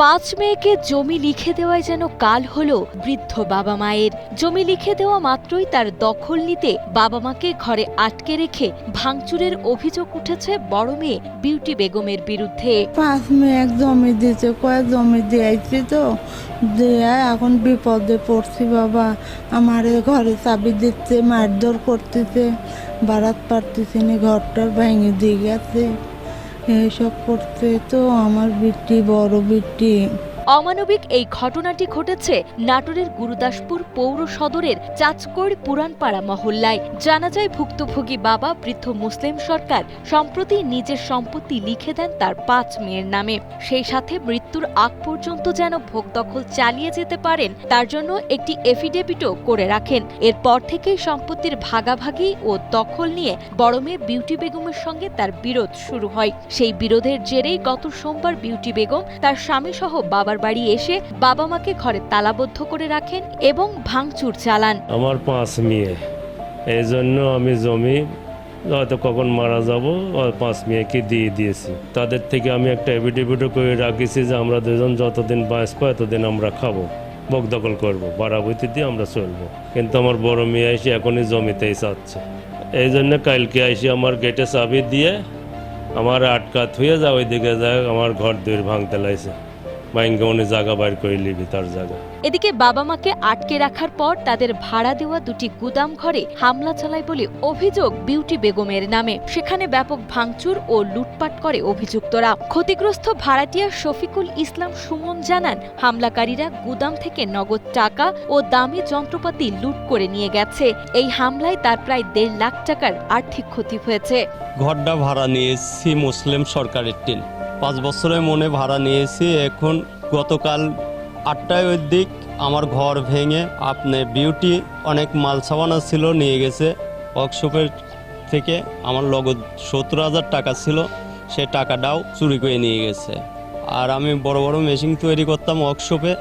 পাঁচ মেয়েকে জমি লিখে দেওয়ায় যেন কাল হলো বৃদ্ধ বাবা মায়ের। জমি লিখে দেওয়া মাত্রই তার দখল নিতে বাবা মাকে ঘরে আটকে রেখে ভাঙচুরের অভিযোগ উঠেছে বড় মেয়ে বিউটি বেগমের বিরুদ্ধে। 5 মেয়ে এক জমি দিয়েছে, কয়েক জমি দিয়েছি তো দিয়ে এখন বিপদে পড়ছি বাবা। আমার ঘরে চাবি দিচ্ছে, মারধর করতেছে, বারাত পারতেছি না, ঘরটা ভেঙে দিয়ে গেছে, এইসব করতে তো আমার বিটি বড় বিটি। অমানবিক এই ঘটনাটি ঘটেছে নাটোরের গুরুদাসপুর পৌর সদরের চাচকড় পুরানপাড়া মহল্লায়। জানা যায় ভুক্তভোগী বাবা বৃদ্ধ মুসলিম সরকার সম্প্রতি নিজের সম্পত্তি লিখে দেন তার 5 মেয়ের নামে। সেই সাথে মৃত্যুর আগ পর্যন্ত যেন ভোগ দখল চালিয়ে যেতে পারেন তার জন্য একটি এফিডেভিটও করে রাখেন। এরপর থেকেই সম্পত্তির ভাগাভাগি ও দখল নিয়ে বড় মেয়ে বিউটি বেগমের সঙ্গে তার বিরোধ শুরু হয়। সেই বিরোধের জেরেই গত সোমবার বিউটি বেগম তার স্বামী সহ বাবার বাড়ি এসে বাবা মাকে ঘরে তালাবদ্ধ করে রাখেন এবং ভাঙচুর চালান। আমার 5 মেয়ে, এই জন্য আমি জমি হয়তো কখন মারা যাব 5 মেয়েকে দিয়ে দিয়েছি। তাদের থেকে আমি একটা এফিডেভিটও করে রাখিছি যে আমরা দুজন যতদিন বাঁচবো এতদিন আমরা খাবো, ভোগ দখল করবো, বাড়াবইতে দিয়ে আমরা চলবো। কিন্তু আমার বড় মেয়ে এসে এখনই জমিতেই চাচ্ছে। এই জন্য কালকে এসে আমার গেটে চাবি দিয়ে আমার আটকাত হয়ে যায়, ওইদিকে যায় আমার ঘর দুয়ার ভাঙতে লাইছে, ভাঙ্গে উনি জায়গা বাইর করে নিবি তার জায়গা। এদিকে বাবা মাকে আটকে রাখার পর তাদের ভাড়া দেওয়া দুটি গুদাম ঘরে হামলা চালায় বলে অভিযোগ বিউটি বেগমের নামে। সেখানে ব্যাপক ভাঙচুর ও লুটপাট করে অভিযুক্তরা। ক্ষতিগ্রস্ত ভাড়াটিয়া শফিকুল ইসলাম সুমন জানান, হামলাকারীরা গুদাম থেকে নগদ টাকা ও দামি যন্ত্রপাতি লুট করে নিয়ে গেছে। এই হামলায় তার প্রায় 1.5 লাখ টাকার আর্থিক ক্ষতি হয়েছে। ঘরটা ভাড়া নিয়েছি মুসলিম সরকারের টিন, 5 বছরের মনে ভাড়া নিয়েছি। এখন গতকাল 8টায় ওই দিক আমার ঘর ভেঙে আপনি বিউটি অনেক মাল সাবানা ছিল নিয়ে গেছে। ওয়ার্কশপের থেকে আমার লগত 70,000 টাকা ছিল, সে টাকাটাও চুরি করে নিয়ে গেছে। আর আমি বড় বড় মেশিন তৈরি করতাম ওয়ার্কশপে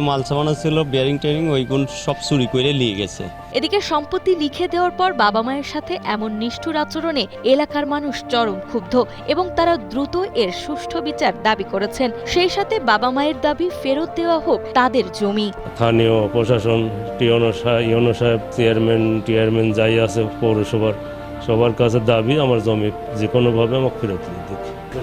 মাল সাবানা ছিল, বেয়ারিং টেয়ারিং, ওইগুলো সব চুরি করে নিয়ে গেছে। এদিকে সম্পত্তি লিখে দেওয়ার পর বাবা মায়ের সাথে এমন নিষ্ঠুর আচরণে এলাকার মানুষ চরম ক্ষুব্ধ এবং তারা দ্রুত এর সুষ্ঠু বিচার দাবি করেছেন। সেই সাথে বাবা মায়ের দাবি ফেরত দেওয়া হোক তাদের জমি। স্থানীয় প্রশাসন, ইউনো সাহেব, চেয়ারম্যান যাই আছে পৌরসভার, সবার কাছে দাবি আমার জমি যে কোনোভাবে আমাকে ফেরত দিয়ে দিক।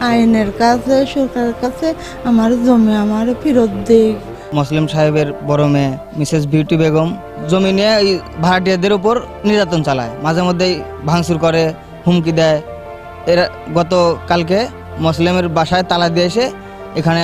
আইনের কাছে, সরকারের কাছে আমার জমি আমার ফেরত দিক। মুসলিম সাহেবের বড় মেয়ে মিসেস বিউটি বেগম জমি নিয়ে এই ভাড়াটিয়াদের উপর নির্যাতন চালায়, মাঝে মধ্যেই ভাঙচুর করে, হুমকি দেয়। এরা গতকালকে মুসলিমের বাসায় তালা দিয়ে এসে এখানে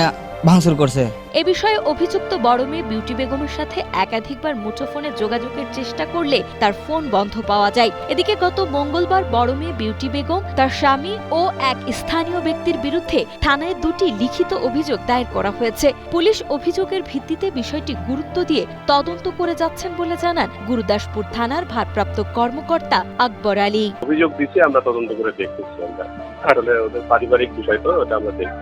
ভাঙচুর করছে। এ বিষয়ে অভিযুক্ত বড় মেয়ে বিউটি বেগমের সাথে একাধিকবার মুঠোফোনে যোগাযোগের চেষ্টা করলে তার ফোন বন্ধ পাওয়া যায়। এদিকে গত মঙ্গলবার বড় মেয়ে বিউটি বেগম, তার স্বামী ও এক স্থানীয় ব্যক্তির বিরুদ্ধে থানায় 2টি লিখিত অভিযোগ দায়ের করা হয়েছে। পুলিশ অভিযোগের ভিত্তিতে বিষয়টি গুরুত্ব দিয়ে তদন্ত করে যাচ্ছেন বলে জানান গুরুদাসপুর থানার ভারপ্রাপ্ত কর্মকর্তা আকবর আলী। অভিযোগ দিচ্ছে, আমরা তদন্ত করে দেখতেছি। আমরা আসলে ওদের পারিবারিক বিষয় তো, ওটা আমরা দেখছি।